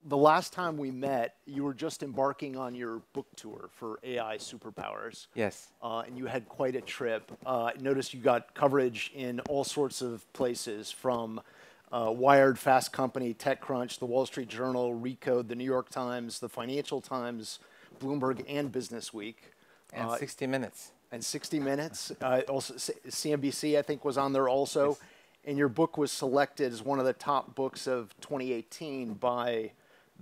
the last time we met, you were just embarking on your book tour for AI Superpowers. Yes. And you had quite a trip. I noticed you got coverage in all sorts of places, from Wired, Fast Company, TechCrunch, the Wall Street Journal, Recode, the New York Times, the Financial Times, Bloomberg, and Business Week. And 60 Minutes. And 60 Minutes. Also, CNBC, I think, was on there also. Yes. And your book was selected as one of the top books of 2018 by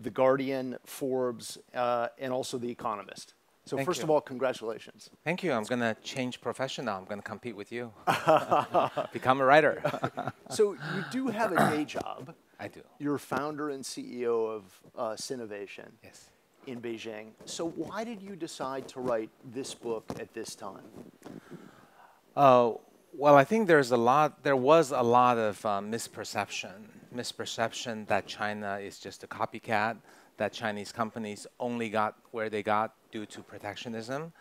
The Guardian, Forbes, and also The Economist. So first of all, congratulations. Thank you. I'm going to change profession now. I'm going to compete with you. Become a writer. So you do have a day job. I do. You're founder and CEO of Sinovation. Yes. In Beijing. So why did you decide to write this book at this time? Well, I think there was a lot of misperception that China is just a copycat, that Chinese companies only got where they got due to protectionism.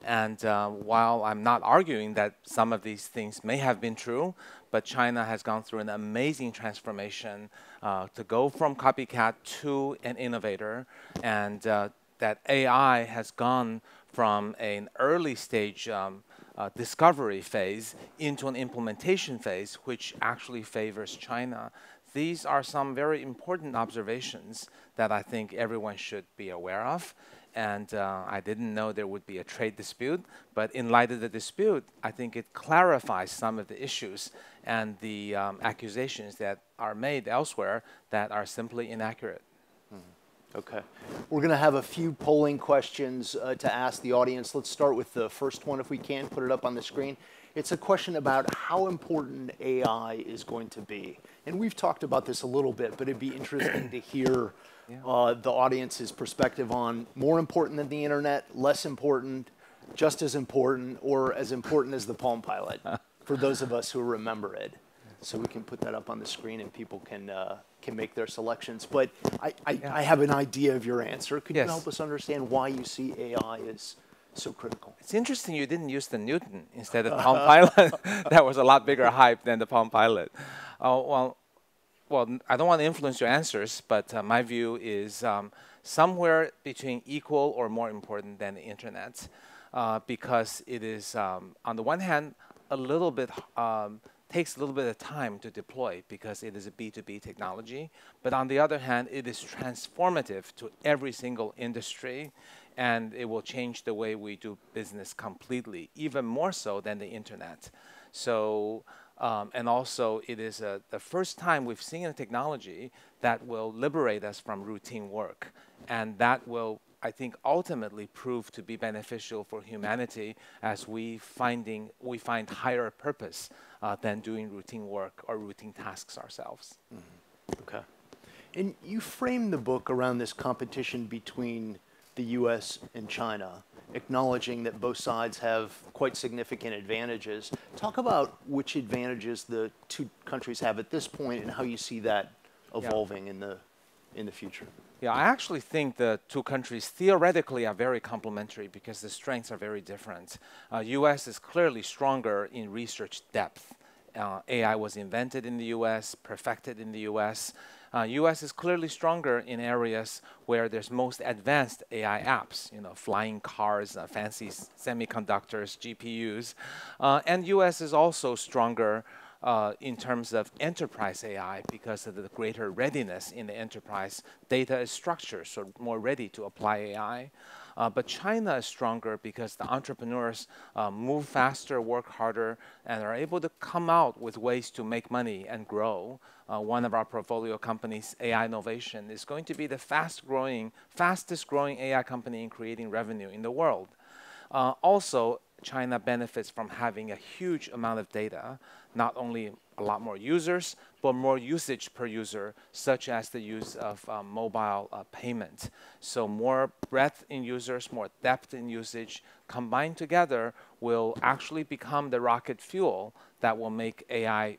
And while I'm not arguing that some of these things may have been true, but China has gone through an amazing transformation to go from copycat to an innovator, and that AI has gone from an early stage discovery phase into an implementation phase, which actually favors China. These are some very important observations that I think everyone should be aware of. And I didn't know there would be a trade dispute, but in light of the dispute, I think it clarifies some of the issues and the accusations that are made elsewhere that are simply inaccurate. Okay. We're going to have a few polling questions to ask the audience. Let's start with the first one, if we can. Put it up on the screen. It's a question about how important AI is going to be. And we've talked about this a little bit, but it'd be interesting to hear the audience's perspective on more important than the internet, less important, just as important, or as important as the Palm Pilot, for those of us who remember it. So we can put that up on the screen and people can make their selections. But I have an idea of your answer. Could you help us understand why you see AI as so critical? It's interesting you didn't use the Newton instead of Palm Pilot. That was a lot bigger hype than the Palm Pilot. Well, I don't want to influence your answers, but my view is somewhere between equal or more important than the internet, because it is, on the one hand, takes a little bit of time to deploy because it is a B2B technology. But on the other hand, it is transformative to every single industry, and it will change the way we do business completely, even more so than the internet. So, and also it is the first time we've seen a technology that will liberate us from routine work, and that will, I think, ultimately prove to be beneficial for humanity as we find higher purpose than doing routine work or routine tasks ourselves. Okay. And you frame the book around this competition between the US and China, acknowledging that both sides have quite significant advantages. Talk about which advantages the two countries have at this point and how you see that evolving in the future. Yeah, I actually think the two countries theoretically are very complementary because the strengths are very different. US is clearly stronger in research depth. AI was invented in the US, perfected in the US. US is clearly stronger in areas where there's most advanced AI apps, flying cars, fancy semiconductors, GPUs. And US is also stronger in terms of enterprise AI because of the greater readiness in the enterprise. Data is structured, so more ready to apply AI. But China is stronger because the entrepreneurs move faster, work harder, and are able to come out with ways to make money and grow. One of our portfolio companies, AI Innovation, is going to be the fastest growing AI company in creating revenue in the world. Also, China benefits from having a huge amount of data, not only a lot more users, but more usage per user, such as the use of mobile payment. So more breadth in users, more depth in usage, combined together will actually become the rocket fuel that will make AI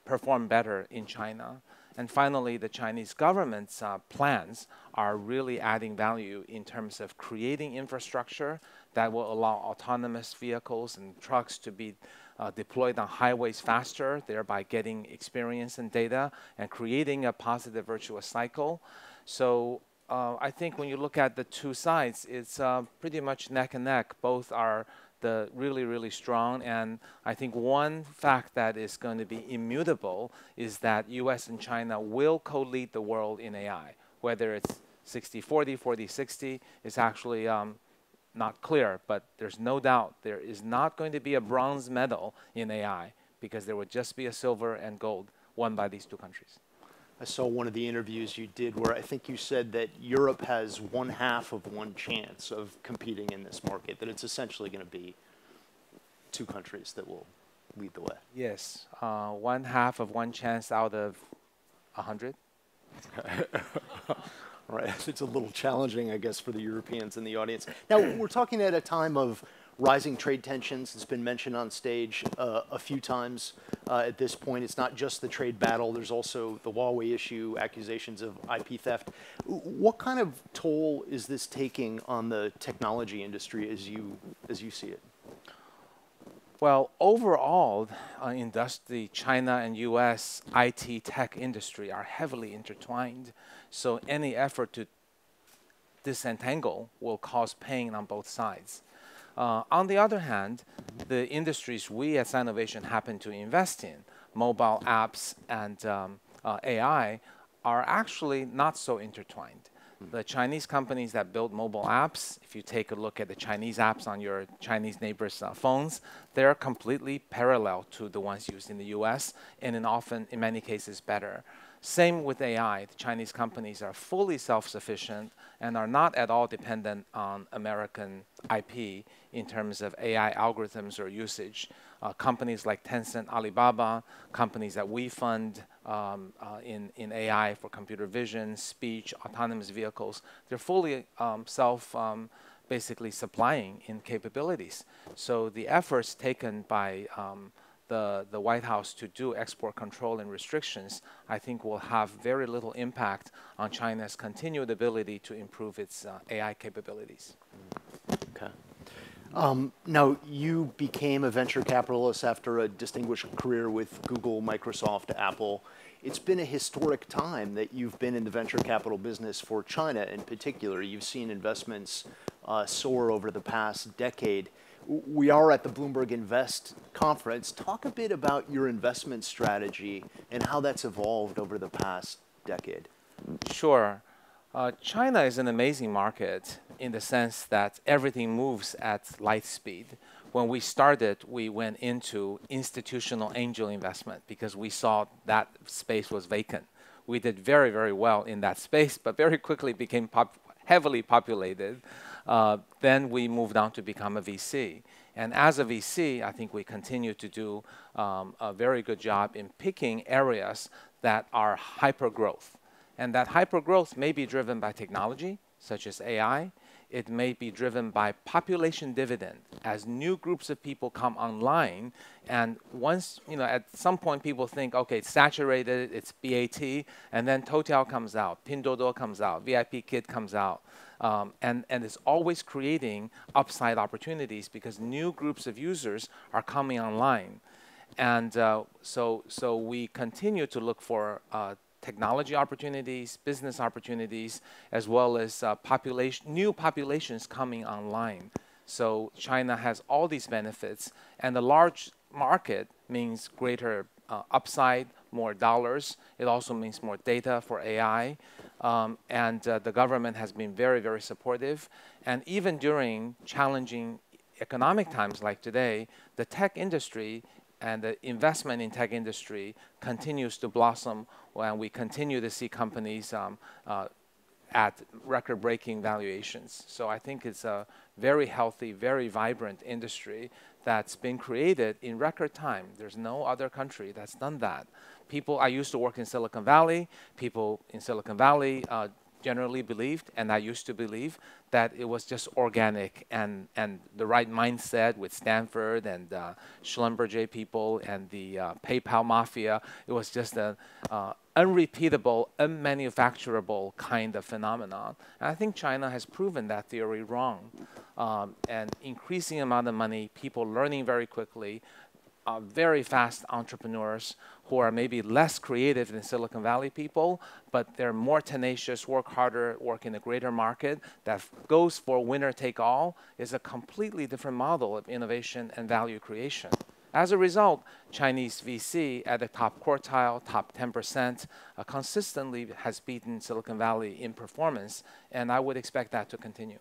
perform better in China. And finally, the Chinese government's plans are really adding value in terms of creating infrastructure that will allow autonomous vehicles and trucks to be deployed on highways faster, thereby getting experience and data and creating a positive virtuous cycle. So I think when you look at the two sides, it's pretty much neck and neck. Both are really, really strong. And I think one fact that is going to be immutable is that US and China will co-lead the world in AI. Whether it's 60-40, 40-60 is actually not clear, but there's no doubt there is not going to be a bronze medal in AI because there would just be a silver and gold won by these two countries. I saw one of the interviews you did where I think you said that Europe has 1/2 of one chance of competing in this market, that it's essentially going to be two countries that will lead the way. Yes, 1/2 of one chance out of 100. Right, it's a little challenging, I guess, for the Europeans in the audience. Now, we're talking at a time of rising trade tensions. It's been mentioned on stage a few times at this point. It's not just the trade battle. There's also the Huawei issue, accusations of IP theft. What kind of toll is this taking on the technology industry as you see it? Well, overall, the China and U.S. IT tech industry are heavily intertwined. So any effort to disentangle will cause pain on both sides. On the other hand, the industries we at Sinovation happen to invest in, mobile apps and AI, are actually not so intertwined. The Chinese companies that build mobile apps, if you take a look at the Chinese apps on your Chinese neighbors' phones, they're completely parallel to the ones used in the US, and in many cases, better. Same with AI. The Chinese companies are fully self-sufficient and are not at all dependent on American IP in terms of AI algorithms or usage. Companies like Tencent, Alibaba, companies that we fund in AI for computer vision, speech, autonomous vehicles, they're fully basically supplying in capabilities. So the efforts taken by the White House to do export control and restrictions, I think will have very little impact on China's continued ability to improve its AI capabilities. Okay. Now, you became a venture capitalist after a distinguished career with Google, Microsoft, Apple. It's been a historic time that you've been in the venture capital business for China in particular. You've seen investments soar over the past decade. We are at the Bloomberg Invest conference. Talk a bit about your investment strategy and how that's evolved over the past decade. Sure. China is an amazing market in the sense that everything moves at light speed. When we started, we went into institutional angel investment because we saw that space was vacant. We did very, very well in that space, but very quickly became heavily populated. Then we moved on to become a VC. And as a VC, I think we continue to do a very good job in picking areas that are hyper-growth. And that hyper-growth may be driven by technology, such as AI. It may be driven by population dividend as new groups of people come online. And once, at some point people think, okay, it's saturated, it's BAT, and then Toutiao comes out, Pinduoduo comes out, VIPKid comes out. And it's always creating upside opportunities because new groups of users are coming online. And so we continue to look for technology opportunities, business opportunities, as well as new populations coming online. So China has all these benefits, and the large market means greater upside, more dollars. It also means more data for AI. And the government has been very, very supportive. And even during challenging economic times like today, the tech industry and the investment in tech industry continues to blossom, and we continue to see companies at record-breaking valuations. So I think it's a very healthy, very vibrant industry that's been created in record time. There's no other country that's done that. I used to work in Silicon Valley. People in Silicon Valley generally believed, and I used to believe, that it was just organic and the right mindset with Stanford and Schlumberger people and the PayPal mafia. It was just an unrepeatable, unmanufacturable kind of phenomenon. And I think China has proven that theory wrong. And increasing amount of money, people learning very quickly, very fast entrepreneurs who are maybe less creative than Silicon Valley people, but they're more tenacious, work harder, work in a greater market that goes for winner take all, is a completely different model of innovation and value creation. As a result, Chinese VC at the top quartile, top 10%, consistently has beaten Silicon Valley in performance, and I would expect that to continue.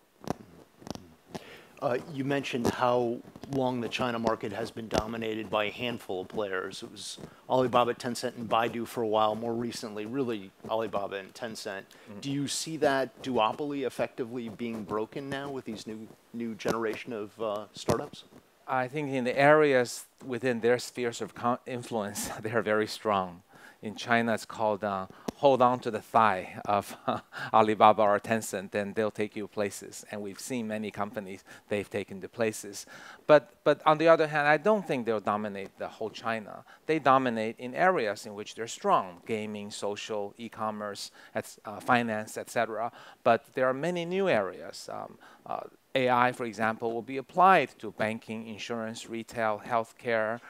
You mentioned how long the China market has been dominated by a handful of players. It was Alibaba, Tencent, and Baidu for a while. More recently, really Alibaba and Tencent. Do you see that duopoly effectively being broken now with these new generation of startups? I think in the areas within their spheres of influence, they are very strong. In China, it's called hold on to the thigh of Alibaba or Tencent, then they'll take you places. And we've seen many companies they've taken to places. But on the other hand, I don't think they'll dominate the whole China. They dominate in areas in which they're strong: gaming, social, e-commerce, finance, etc. But there are many new areas. AI, for example, will be applied to banking, insurance, retail, healthcare,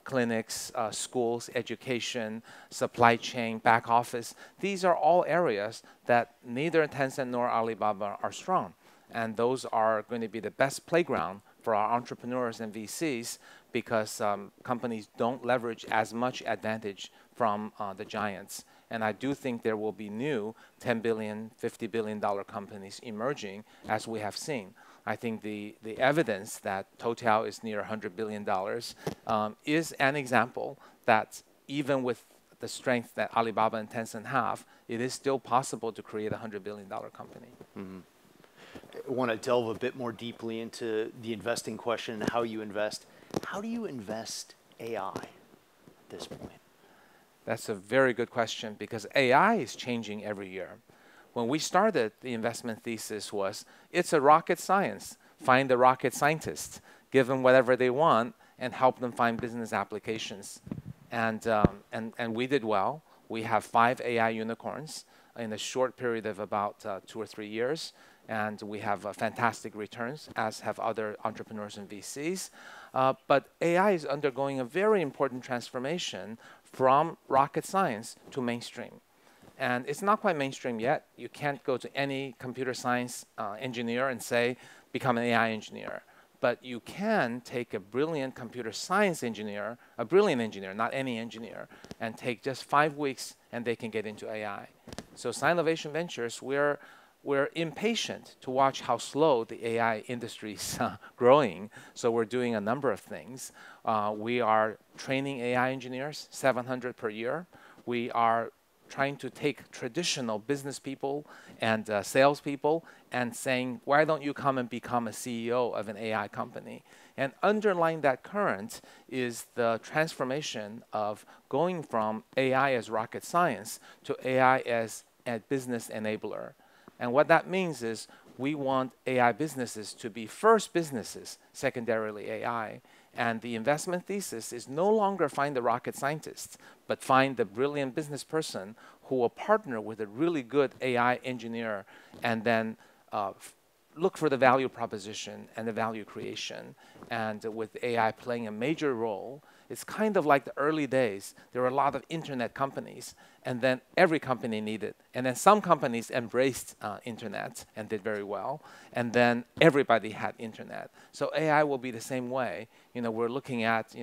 clinics, schools, education, supply chain, back office. These are all areas that neither Tencent nor Alibaba are strong. And those are going to be the best playground for our entrepreneurs and VCs because companies don't leverage as much advantage from the giants. And I do think there will be new $10 billion, $50 billion companies emerging, as we have seen. I think the evidence that Total is near $100 billion is an example that even with the strength that Alibaba and Tencent have, it is still possible to create a $100 billion company. Mm-hmm. I want to delve a bit more deeply into the investing question and how you invest. How do you invest AI at this point? That's a very good question because AI is changing every year. When we started, the investment thesis was, it's a rocket science. Find the rocket scientists, give them whatever they want, and help them find business applications. And we did well. We have 5 AI unicorns in a short period of about 2 or 3 years. And we have fantastic returns, as have other entrepreneurs and VCs. But AI is undergoing a very important transformation from rocket science to mainstream. And it's not quite mainstream yet. You can't go to any computer science engineer and say, become an AI engineer. But you can take a brilliant computer science engineer, a brilliant engineer, not any engineer, and take just 5 weeks and they can get into AI. So Sinovation Ventures, we're impatient to watch how slow the AI industry is growing. So we're doing a number of things. We are training AI engineers, 700 per year. We are trying to take traditional business people and salespeople and saying, why don't you come and become a CEO of an AI company? And underlying that current is the transformation of going from AI as rocket science to AI as a business enabler. And what that means is we want AI businesses to be first businesses, secondarily AI. And the investment thesis is no longer find the rocket scientists, but find the brilliant business person who will partner with a really good AI engineer and then look for the value proposition and the value creation. And with AI playing a major role, it's kind of like the early days. There were a lot of internet companies, and then every company needed. And then some companies embraced internet and did very well, and then everybody had internet. So AI will be the same way. You know, we're looking at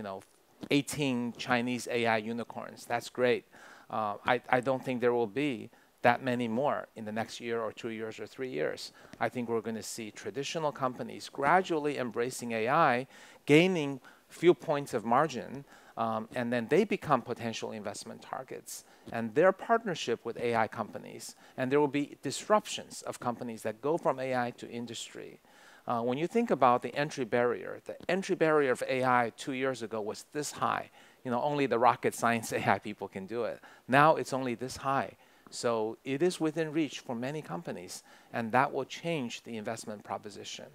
18 Chinese AI unicorns. That's great. I don't think there will be that many more in the next year or 2 years or 3 years. I think we're going to see traditional companies gradually embracing AI, gaining few points of margin, and then they become potential investment targets. And their partnership with AI companies, and there will be disruptions of companies that go from AI to industry. When you think about the entry barrier of AI 2 years ago was this high. Only the rocket science AI people can do it. Now it's only this high. So it is within reach for many companies, and that will change the investment proposition.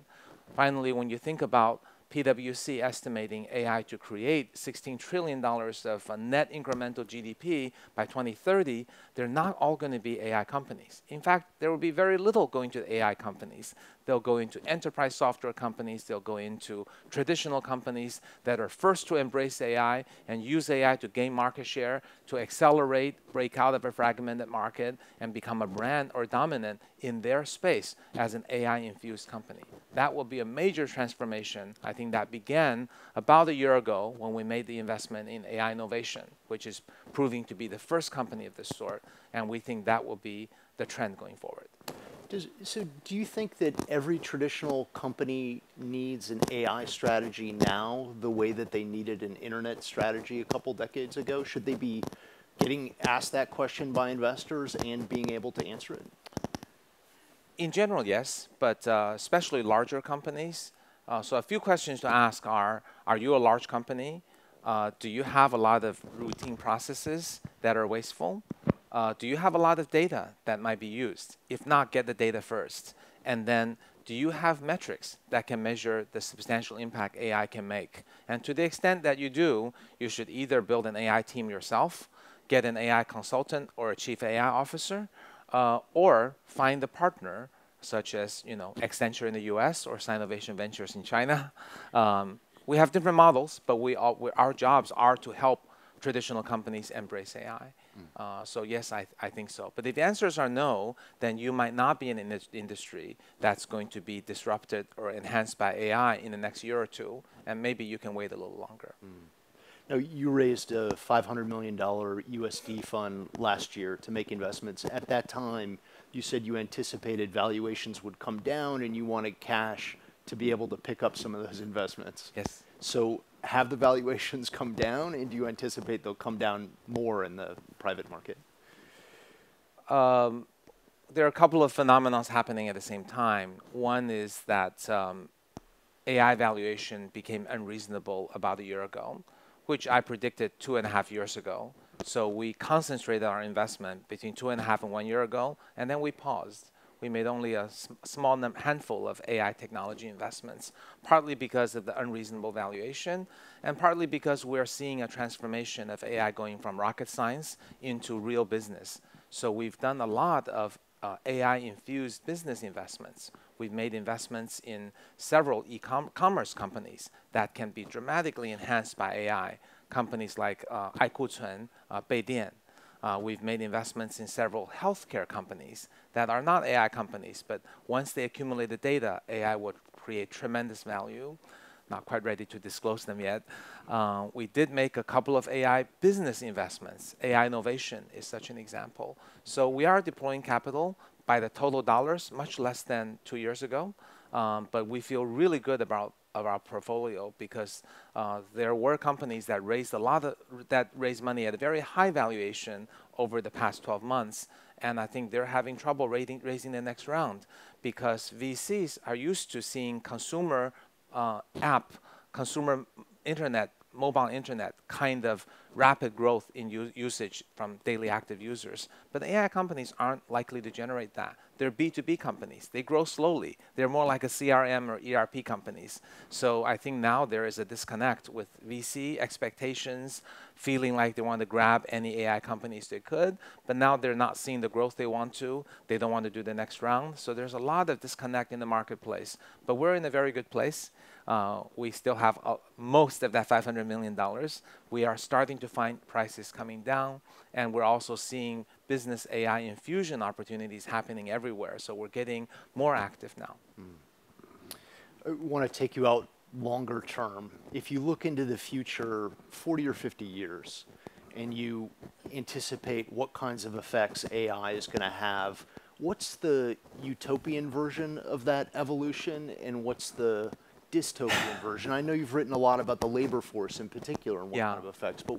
Finally, when you think about PwC estimating AI to create $16 trillion of net incremental GDP by 2030, they're not all going to be AI companies. In fact, there will be very little going to AI companies. They'll go into enterprise software companies. They'll go into traditional companies that are first to embrace AI and use AI to gain market share, to accelerate, break out of a fragmented market, and become a brand or dominant in their space as an AI-infused company. That will be a major transformation. I think that began about a year ago when we made the investment in AI Innovation, which is proving to be the first company of this sort, and we think that will be the trend going forward. So do you think that every traditional company needs an AI strategy now the way that they needed an internet strategy a couple decades ago? Should they be getting asked that question by investors and being able to answer it? In general, yes, but especially larger companies. So a few questions to ask are you a large company? Do you have a lot of routine processes that are wasteful? Do you have a lot of data that might be used? If not, get the data first. And then, do you have metrics that can measure the substantial impact AI can make? And to the extent that you do, you should either build an AI team yourself, get an AI consultant or a chief AI officer, or find a partner such as Accenture in the US or Sinovation Ventures in China. We have different models, but our jobs are to help traditional companies embrace AI. So yes, I think so. But if the answers are no, then you might not be in an industry that's going to be disrupted or enhanced by AI in the next year or two, and maybe you can wait a little longer. Now, you raised a $500 million USD fund last year to make investments. At that time, you said you anticipated valuations would come down and you wanted cash to be able to pick up some of those investments. Yes. So have the valuations come down, and do you anticipate they'll come down more in the private market? There are a couple of phenomena happening at the same time. One is that AI valuation became unreasonable about a year ago, which I predicted 2.5 years ago. So we concentrated our investment between 2.5 and 1 year ago, and then we paused. We made only a small handful of AI technology investments, partly because of the unreasonable valuation, and partly because we're seeing a transformation of AI going from rocket science into real business. So we've done a lot of AI-infused business investments. We've made investments in several e-commerce companies that can be dramatically enhanced by AI, companies like Aikuchun, Beidian. We've made investments in several healthcare companies that are not AI companies, but once they accumulate the data, AI would create tremendous value. Not quite ready to disclose them yet. We did make a couple of AI business investments. AI Innovation is such an example. So we are deploying capital by the total dollars, much less than 2 years ago. But we feel really good about our portfolio because there were companies that raised money at a very high valuation over the past 12 months. And I think they're having trouble raising the next round because VCs are used to seeing consumer consumer internet, mobile internet kind of rapid growth in usage from daily active users. But AI companies aren't likely to generate that. They're B2B companies. They grow slowly. They're more like a CRM or ERP companies. So I think now there is a disconnect with VC expectations, feeling like they want to grab any AI companies they could, but now they're not seeing the growth they want to. They don't want to do the next round. So there's a lot of disconnect in the marketplace. But we're in a very good place. We still have most of that $500 million. We are starting to find prices coming down, and we're also seeing business AI infusion opportunities happening everywhere. So we're getting more active now. I want to take you out longer term. If you look into the future, 40 or 50 years, and you anticipate what kinds of effects AI is going to have, what's the utopian version of that evolution, and what's the dystopian version? I know you've written a lot about the labor force in particular and what kind of effects, but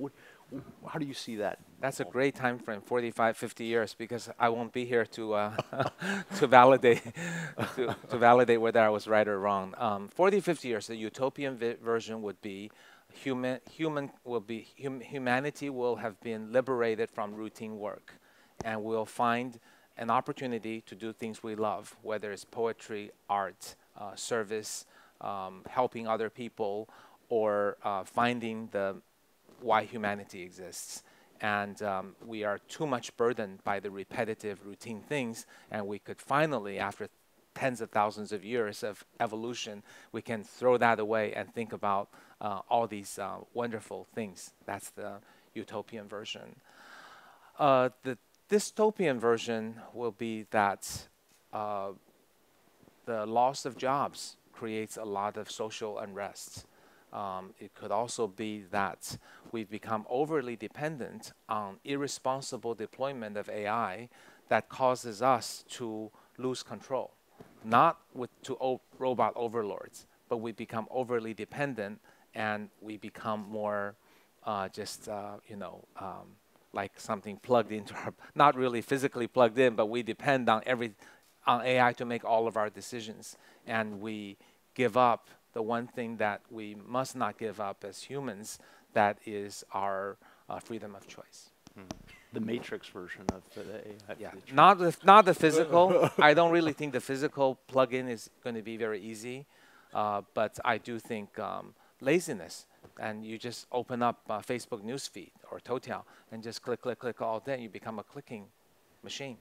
how do you see that? That's a great time frame, 45, 50 years, because I won't be here to to validate to validate whether I was right or wrong. 40, 50 years, the utopian version would be humanity will have been liberated from routine work, and we'll find an opportunity to do things we love, whether it's poetry, art, service, helping other people, or finding why humanity exists. And we are too much burdened by the repetitive, routine things, and we could finally, after tens of thousands of years of evolution, we can throw that away and think about all these wonderful things. That's the utopian version. The dystopian version will be that the loss of jobs creates a lot of social unrest. It could also be that we've become overly dependent on irresponsible deployment of AI that causes us to lose control. Not to robot overlords, but we become overly dependent and we become more like something plugged into our, not really physically plugged in, but we depend on AI to make all of our decisions. And we give up the one thing that we must not give up as humans, that is our freedom of choice. The Matrix version of the AI. Yeah, not the physical. I don't really think the physical plug-in is going to be very easy, but I do think laziness, and you just open up Facebook newsfeed or Toutiao and just click all day, you become a clicking machine.